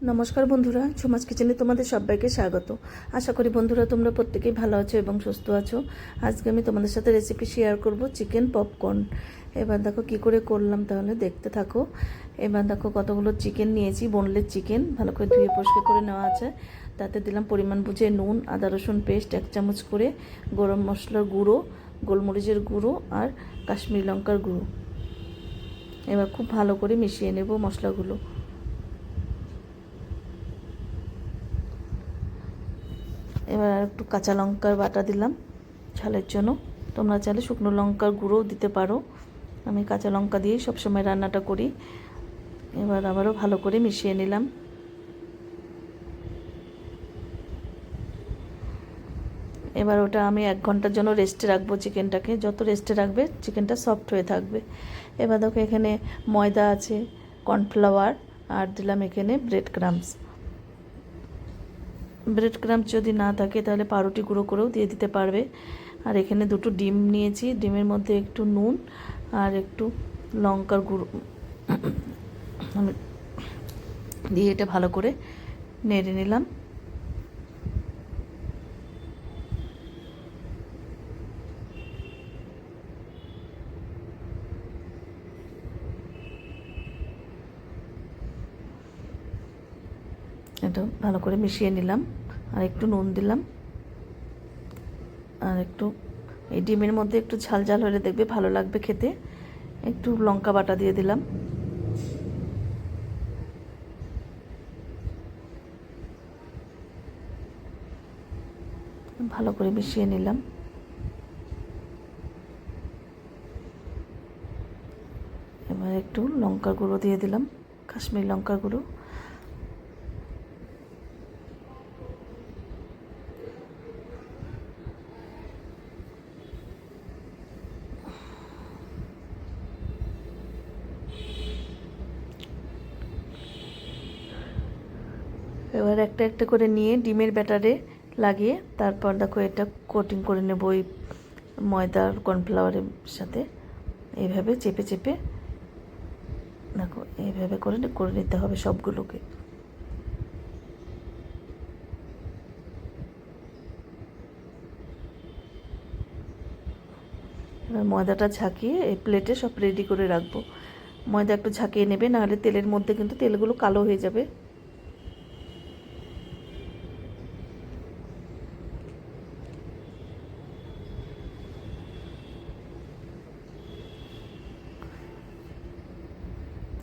নমস্কার বন্ধুরা, ঝুমাস কিচেনে তোমাদের সবাইকে স্বাগত। আশা করি বন্ধুরা তোমরা প্রত্যেকেই ভালো আছো এবং সুস্থ আছো। আজকে আমি তোমাদের সাথে রেসিপি শেয়ার করব চিকেন পপকর্ন। এবার দেখো কি করে করলাম, তাহলে দেখতে থাকো। এবার দেখো কতগুলো চিকেন নিয়েছি, বোনলেস চিকেন, ভালো করে ধুয়ে পরিষ্কার করে নেওয়া আছে। তাতে দিলাম পরিমাণ বুঝে নুন, আদা রসুন পেস্ট 1 চামচ করে, গরম মশলার গুঁড়ো, গোলমরিচের গুঁড়ো আর কাশ্মীরি লঙ্কার গুঁড়ো। এবার খুব ভালো করে মিশিয়ে নেব মশলাগুলো। এবার আর একটু কাঁচা লঙ্কার বাটা দিলাম ঝালের জন্য। তোমরা চাইলে শুকনো লঙ্কার গুঁড়োও দিতে পারো, আমি কাঁচা লঙ্কা দিয়েই সবসময় রান্নাটা করি। এবার আবারও ভালো করে মিশিয়ে নিলাম। এবার ওটা আমি 1 ঘন্টার জন্য রেস্টে রাখবো চিকেনটাকে। যত রেস্টে রাখবে চিকেনটা সফট হয়ে থাকবে। এবার দেখো এখানে ময়দা আছে, কর্নফ্লাওয়ার আর দিলাম এখানে ব্রেড ক্রাম্বস যদি না থাকে তাহলে পাউরুটি গুঁড়ো করেও দিয়ে দিতে পারবে। আর এখানে 2টো ডিম নিয়েছি, ডিমের মধ্যে একটু নুন আর একটু লঙ্কার গুঁড়ো দিয়ে এটা ভালো করে নেড়ে নিলাম। এটা ভালো করে মিশিয়ে নিলাম আর একটু নুন দিলাম আর একটু এই ডিমের মধ্যে একটু ঝাল ঝাল হলে দেখবে ভালো লাগবে খেতে। একটু লঙ্কা বাটা দিয়ে দিলাম। ভালো করে মিশিয়ে নিলাম। এবার একটু লঙ্কার গুঁড়ো দিয়ে দিলাম, কাশ্মীরি লঙ্কার গুঁড়ো। এবার একটা একটা করে নিয়ে ডিমের ব্যাটারে লাগিয়ে তারপর দেখো এটা কোটিং করে নেব ওই ময়দার কর্নফ্লাওয়ারের সাথে। এইভাবে চেপে চেপে দেখো এইভাবে করে করে নিতে হবে সবগুলোকে। এবার ময়দাটা ঝাঁকিয়ে এই প্লেটে সব রেডি করে রাখবো। ময়দা একটু ঝাঁকিয়ে নেবে, নাহলে তেলের মধ্যে কিন্তু তেলগুলো কালো হয়ে যাবে।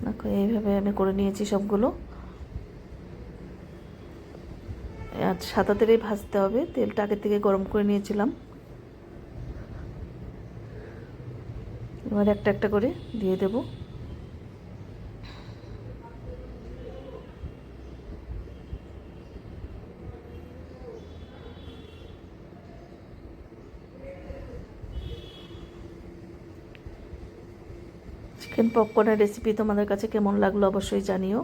দেখো এইভাবে আমি করে নিয়েছি সবগুলো। আর সাদা তেলেই ভাজতে হবে, তেলটা আগে থেকে গরম করে নিয়েছিলাম। এবার একটা একটা করে দিয়ে দেব। চিকেন পপকর্নের রেসিপি তোমাদের কাছে কেমন লাগলো অবশ্যই জানিও।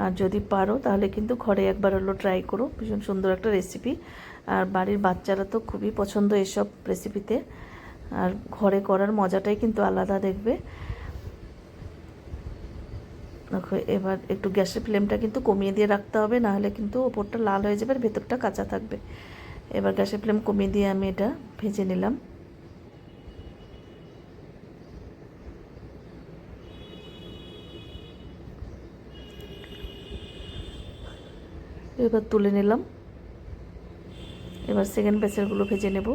আর যদি পারো তাহলে কিন্তু ঘরে একবার হলো ট্রাই করো, ভীষণ সুন্দর একটা রেসিপি। আর বাড়ির বাচ্চারা তো খুবই পছন্দ এসব রেসিপিতে। আর ঘরে করার মজাটাই কিন্তু আলাদা দেখবে। দেখো এবার একটু গ্যাসের ফ্লেমটা কিন্তু কমিয়ে দিয়ে রাখতে হবে, নাহলে কিন্তু ওপরটা লাল হয়ে যাবে আর ভেতরটা কাঁচা থাকবে। এবার গ্যাসের ফ্লেম কমিয়ে দিয়ে আমি এটা ভেজে নিলাম। এবার তুলে নিলাম। এবার সেকেন্ড ব্যাচেরগুলো ভেজে নেব।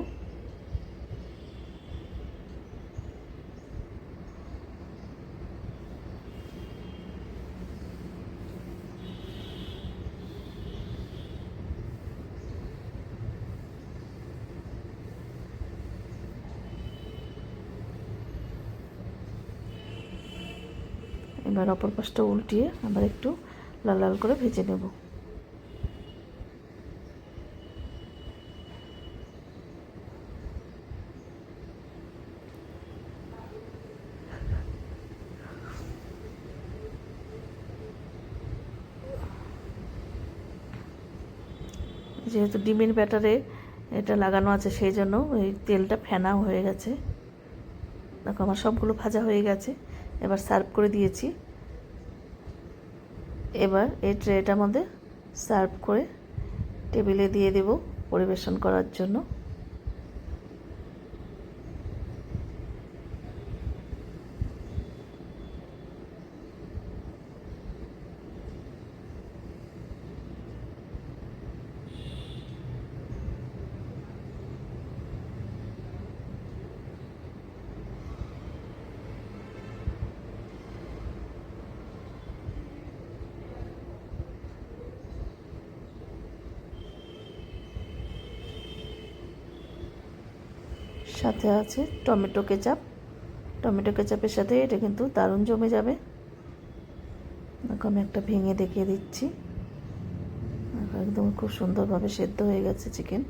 এবার অপর পাশটা উল্টিয়ে আবার একটু লাল লাল করে ভেজে নেব। যেহেতু ডিমের ব্যাটারে এটা লাগানো আছে সেই জন্য এই তেলটা ফেনা হয়ে গেছে। দেখো আমার সবগুলো ভাজা হয়ে গেছে। এবার সার্ভ করে দিয়েছি। এবার এই ট্রেটার মধ্যে সার্ভ করে টেবিলে দিয়ে দেব পরিবেশন করার জন্য। সাথে আছে টমেটো কেচাপ। টমেটো কেচাপের সাথে এটা কিন্তু দারুণ জমে যাবে। আমি একটা ভেঙে দেখিয়ে দিচ্ছি। একদম খুব সুন্দরভাবে সেদ্ধ হয়ে গেছে চিকেন।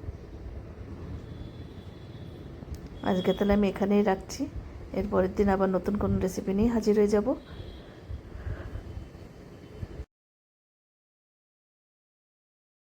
আজকে তাহলে আমি এখানেই রাখছি। এরপরের দিন আবার নতুন কোনো রেসিপি নিয়ে হাজির হয়ে যাব।